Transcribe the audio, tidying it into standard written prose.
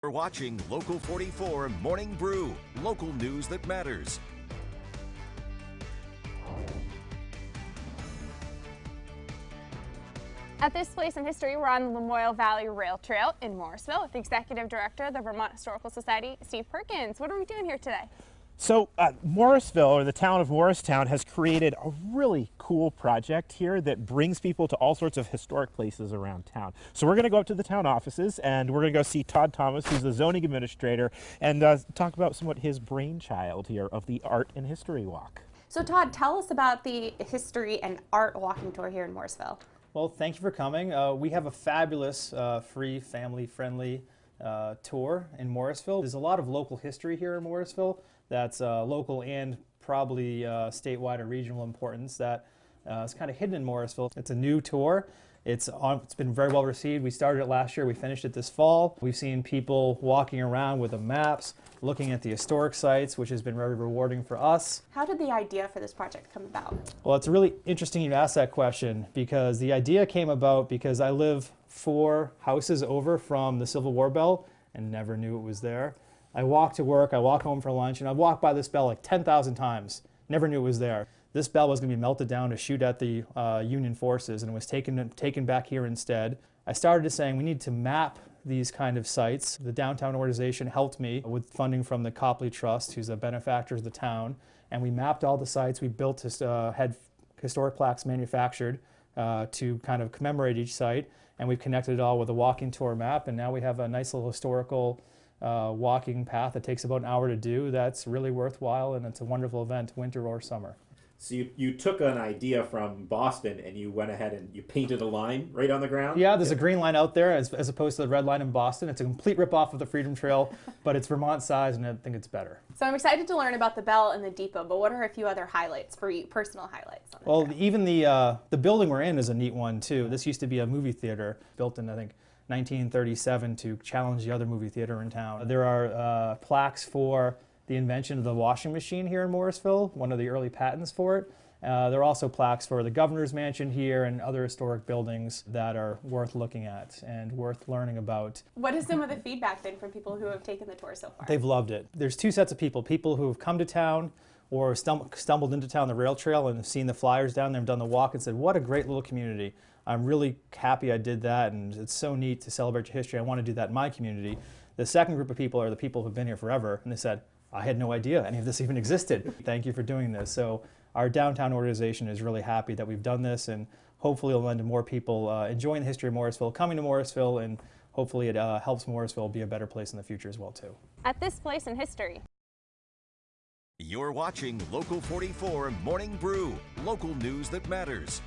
We're watching Local 44 Morning Brew, local news that matters. At this place in history, we're on the Lamoille Valley Rail Trail in Morrisville with Executive Director of the Vermont Historical Society, Steve Perkins. What are we doing here today? So Morrisville, or the town of Morristown, has created a really cool project here that brings people to all sorts of historic places around town. So we're going to go up to the town offices and we're going to go see Todd Thomas, who's the zoning administrator, and talk about somewhat his brainchild here of the Art and History Walk. So Todd, tell us about the history and art walking tour here in Morrisville. Well, thank you for coming. We have a fabulous, free, family-friendly tour in Morrisville. There's a lot of local history here in Morrisville that's local and probably statewide or regional importance that is kind of hidden in Morrisville. It's a new tour. It's been very well received. We started it last year. We finished it this fall. We've seen people walking around with the maps, looking at the historic sites, which has been very rewarding for us. How did the idea for this project come about? Well, it's really interesting you asked that question because the idea came about because I live 4 houses over from the Civil War bell and never knew it was there. I walk to work, I walk home for lunch, and I walk by this bell like 10,000 times. Never knew it was there. This bell was going to be melted down to shoot at the Union forces, and it was taken back here instead. I started saying we need to map these kind of sites. The downtown organization helped me with funding from the Copley Trust, who's a benefactor of the town, and we mapped all the sites. We built had historic plaques manufactured to kind of commemorate each site, and we've connected it all with a walking tour map, and now we have a nice little historical walking path that takes about an hour to do. That's really worthwhile, and it's a wonderful event, winter or summer. So you took an idea from Boston and you went ahead and you painted a line right on the ground? Yeah, there's a green line out there as opposed to the red line in Boston. It's a complete ripoff of the Freedom Trail, but it's Vermont size and I think it's better. So I'm excited to learn about the bell and the depot, but what are a few other highlights for you, personal highlights? Well, even the building we're in is a neat one too. This used to be a movie theater built in, I think, 1937 to challenge the other movie theater in town. There are plaques for the invention of the washing machine here in Morrisville, one of the early patents for it. There are also plaques for the governor's mansion here and other historic buildings that are worth looking at and worth learning about. What has some of the feedback been from people who have taken the tour so far? They've loved it. There's 2 sets of people who have come to town or stumbled into town the rail trail and have seen the flyers down there and done the walk and said, what a great little community. I'm really happy I did that, and it's so neat to celebrate your history. I want to do that in my community. The second group of people are the people who've been here forever, and they said, I had no idea any of this even existed. Thank you for doing this. So our downtown organization is really happy that we've done this, and hopefully it'll lend to more people enjoying the history of Morrisville, coming to Morrisville, and hopefully it helps Morrisville be a better place in the future as well too. At this place in history. You're watching Local 44 Morning Brew, local news that matters.